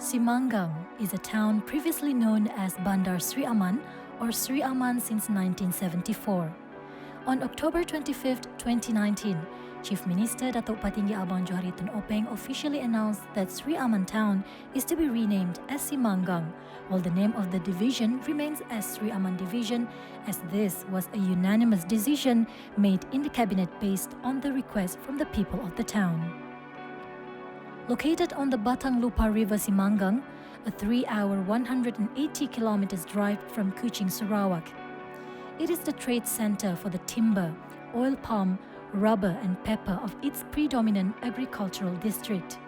Simanggang is a town previously known as Bandar Sri Aman or Sri Aman since 1974. On October 25, 2019, Chief Minister Datuk Patinggi Abang Johari Tun Openg officially announced that Sri Aman town is to be renamed as Simanggang, while the name of the division remains as Sri Aman Division, as this was a unanimous decision made in the cabinet based on the request from the people of the town. Located on the Batang Lupar River Simanggang, a 3-hour 180 kilometers drive from Kuching, Sarawak. It is the trade center for the timber, oil palm, rubber and pepper of its predominant agricultural district.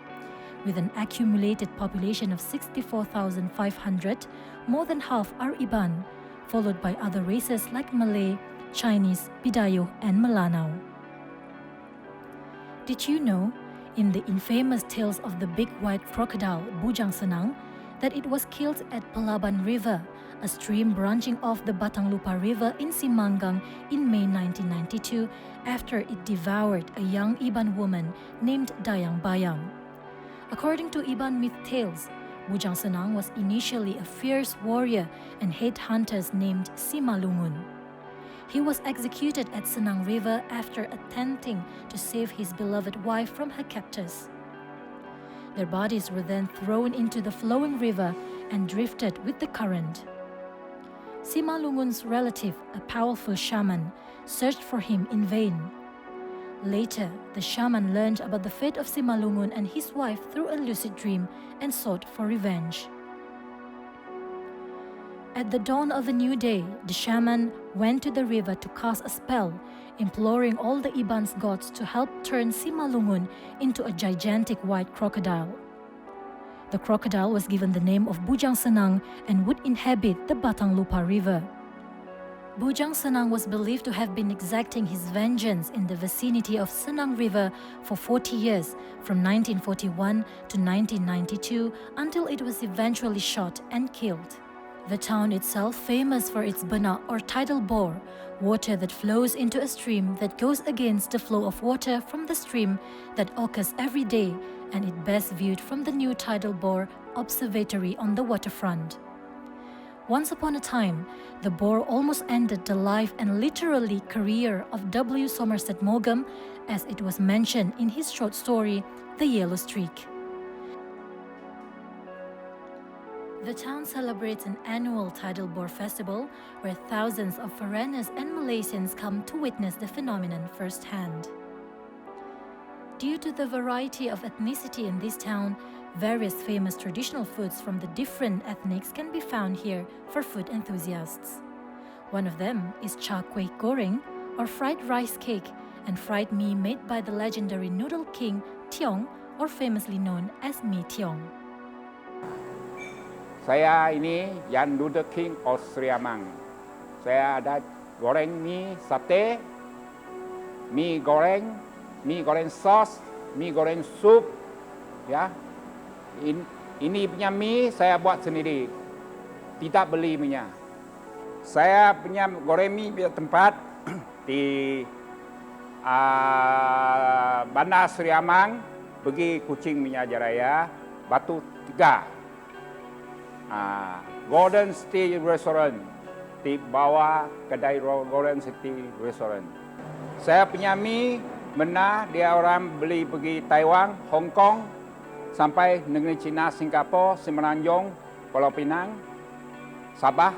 With an accumulated population of 64,500, more than half are Iban, followed by other races like Malay, Chinese, Bidayuh and Melanau. Did you know, in the infamous tales of the big white crocodile Bujang Senang, that it was killed at Pelaban River, a stream branching off the Batang Lupar River in Simanggang in May 1992 after it devoured a young Iban woman named Dayang Bayang. According to Iban myth tales, Bujang Senang was initially a fierce warrior and headhunters named Simalungun. He was executed at Senang River after attempting to save his beloved wife from her captors. Their bodies were then thrown into the flowing river and drifted with the current. Simalungun's relative, a powerful shaman, searched for him in vain. Later, the shaman learned about the fate of Simalungun and his wife through a lucid dream and sought for revenge. At the dawn of a new day, the shaman went to the river to cast a spell, imploring all the Iban's gods to help turn Simalungun into a gigantic white crocodile. The crocodile was given the name of Bujang Senang and would inhabit the Batang Lupar River. Bujang Senang was believed to have been exacting his vengeance in the vicinity of Senang River for 40 years, from 1941 to 1992, until it was eventually shot and killed. The town itself famous for its bana or tidal bore, water that flows into a stream that goes against the flow of water from the stream that occurs every day, and it best viewed from the new tidal bore observatory on the waterfront. Once upon a time, the bore almost ended the life and literally career of W. Somerset Maugham, as it was mentioned in his short story, The Yellow Streak. The town celebrates an annual tidal bore festival where thousands of foreigners and Malaysians come to witness the phenomenon firsthand. Due to the variety of ethnicity in this town, various famous traditional foods from the different ethnics can be found here for food enthusiasts. One of them is char kway goreng, or fried rice cake, and fried mee made by the legendary noodle king Tiong, or famously known as Mee Tiong. Saya ini yang Noodle King of Sri Aman. Saya ada goreng mie sate, mie goreng sos, mie goreng sup, ya. Ini punya mie saya buat sendiri, tidak beli minyak. Saya punya goreng mie di tempat di Bandar Sri Aman, pergi Kuching Minyak Jaraya, Batu 3. Golden City Restaurant, di bawah kedai Golden City Restaurant. Saya punya mie benar dia orang beli pergi Taiwan, Hong Kong, sampai negeri China, Singapura, Semenanjung, Pulau Pinang, Sabah.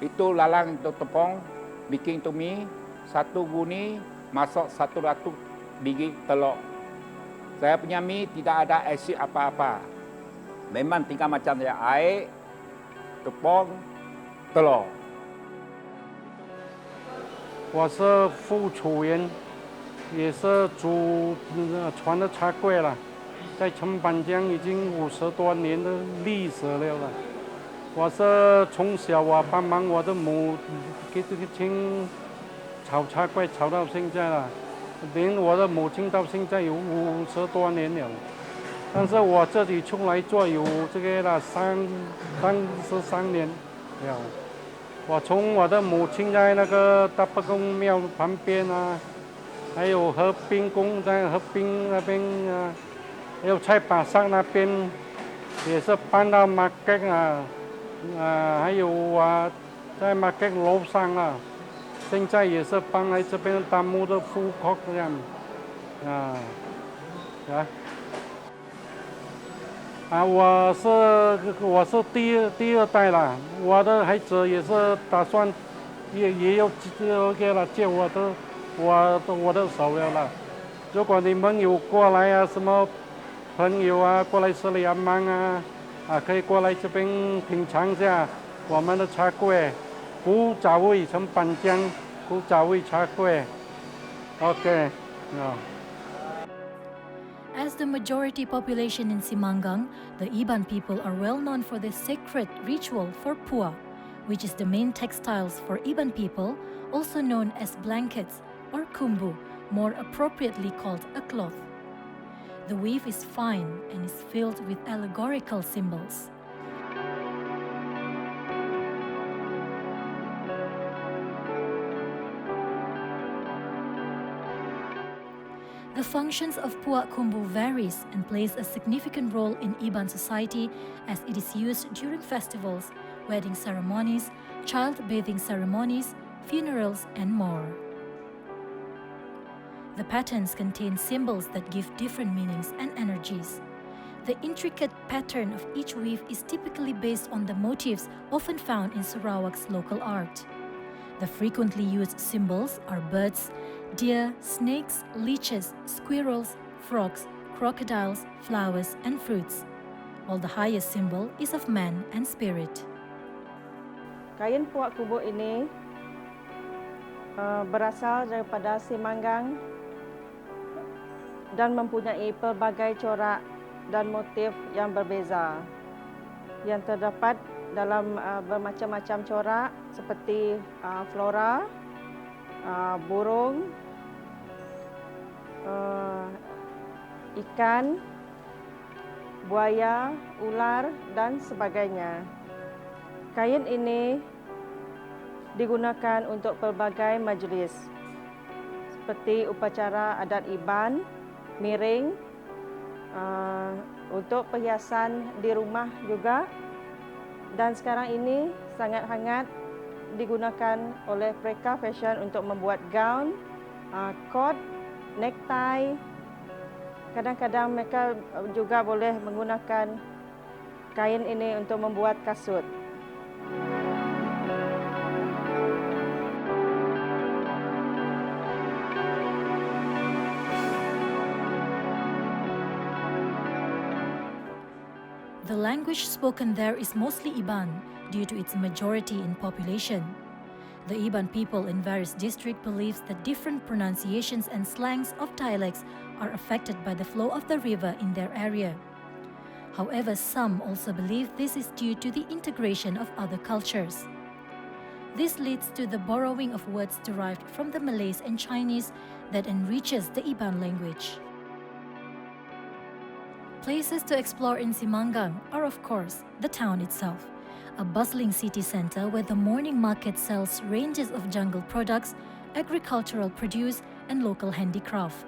Itu lalang itu tepung, bikin tu mie, satu guni, masuk 100 biji telur. Saya punya mie tidak ada asid apa-apa. Memang tinggal macam saya, air, tepung, telur. 我是副厨员，也是祖传的茶柜了，在陈板江已经50多年的历史了。我是从小帮忙我的母给这个亲炒茶柜炒到现在了，连我的母亲到现在有50多年了。但是我自己出来做有这个了33年了。我从我的母亲在那个大伯公庙旁边啊，还有河滨宫在河滨那边啊，还有菜把上那边也是搬到 market 还有在 market 楼上现在也是搬来这边当木的副客这样我是第二代了，我的孩子也是打算也有给了借我的手了。如果你们有过来什么朋友过来这里忙可以过来这边品尝一下我们的茶柜，古早味从板江古早味茶柜。OK。As the majority population in Simanggang, the Iban people are well known for the sacred ritual for pua, which is the main textiles for Iban people, also known as blankets or kumbu, more appropriately called a cloth. The weave is fine and is filled with allegorical symbols. The functions of puak kumbu varies and plays a significant role in Iban society as it is used during festivals, wedding ceremonies, child bathing ceremonies, funerals, and more. The patterns contain symbols that give different meanings and energies. The intricate pattern of each weave is typically based on the motifs often found in Sarawak's local art. The frequently used symbols are birds, deer, snakes, leeches, squirrels, frogs, crocodiles, flowers, and fruits, while the highest symbol is of man and spirit. Kain puak kumbu ini berasal daripada Simanggang dan mempunyai pelbagai corak dan motif yang berbeza yang terdapat dalam bermacam-macam corak seperti flora, burung, ikan, buaya, ular, dan sebagainya. Kain ini digunakan untuk pelbagai majlis seperti upacara adat Iban, miring, untuk perhiasan di rumah juga, dan sekarang ini sangat hangat digunakan oleh mereka fashion untuk membuat gaun, coat, necktie. Kadang-kadang mereka juga boleh menggunakan kain ini untuk membuat kasut. The language spoken there is mostly Iban due to its majority in population. The Iban people in various districts believes that different pronunciations and slangs of dialects are affected by the flow of the river in their area. However, some also believe this is due to the integration of other cultures. This leads to the borrowing of words derived from the Malays and Chinese that enriches the Iban language. Places to explore in Simanggang are, of course, the town itself, a bustling city center where the morning market sells ranges of jungle products, agricultural produce, and local handicraft.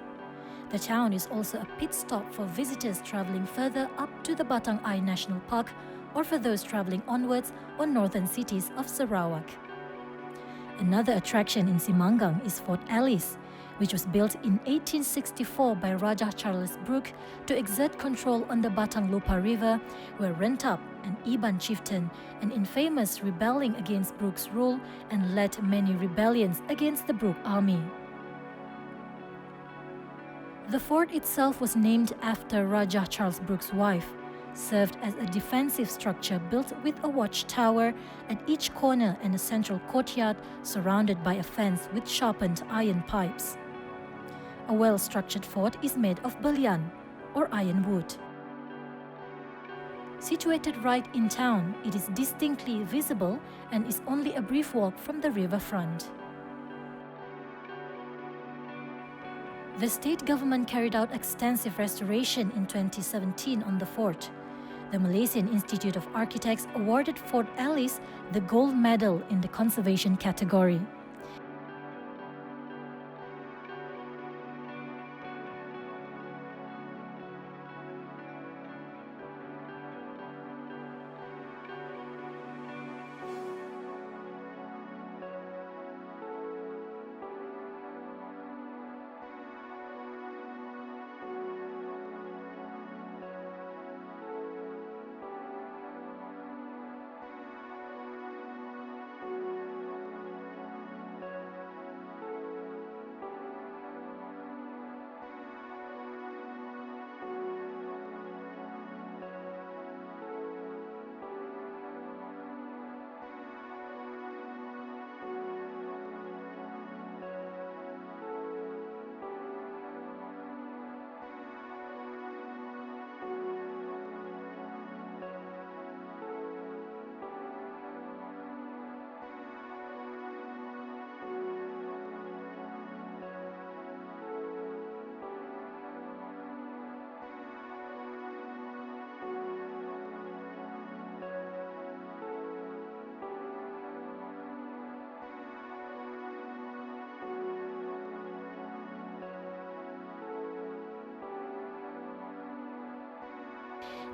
The town is also a pit stop for visitors traveling further up to the Batang National Park or for those traveling onwards or northern cities of Sarawak. Another attraction in Simanggang is Fort Alice, which was built in 1864 by Raja Charles Brooke to exert control on the Batang Lupar River, where Rentap, an Iban chieftain, and infamous rebelling against Brooke's rule and led many rebellions against the Brooke army. The fort itself was named after Raja Charles Brooke's wife, served as a defensive structure built with a watchtower at each corner and a central courtyard surrounded by a fence with sharpened iron pipes. A well-structured fort is made of bullion, or ironwood. Situated right in town, it is distinctly visible and is only a brief walk from the riverfront. The state government carried out extensive restoration in 2017 on the fort. The Malaysian Institute of Architects awarded Fort Alice the gold medal in the conservation category.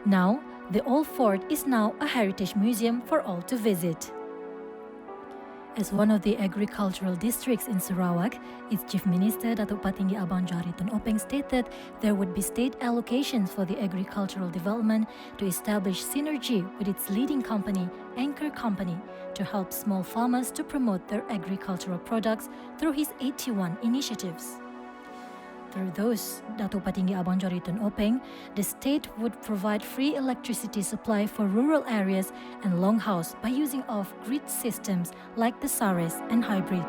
Now, the old fort is now a heritage museum for all to visit. As one of the agricultural districts in Sarawak, its Chief Minister Datuk Patinggi Abang Johari Tun Openg stated there would be state allocations for the agricultural development to establish synergy with its leading company, Anchor Company, to help small farmers to promote their agricultural products through his 81 initiatives. Through those, Datuk Patinggi Abang Johari Tun Openg, the state would provide free electricity supply for rural areas and longhouse by using off-grid systems like the SARES and hybrid.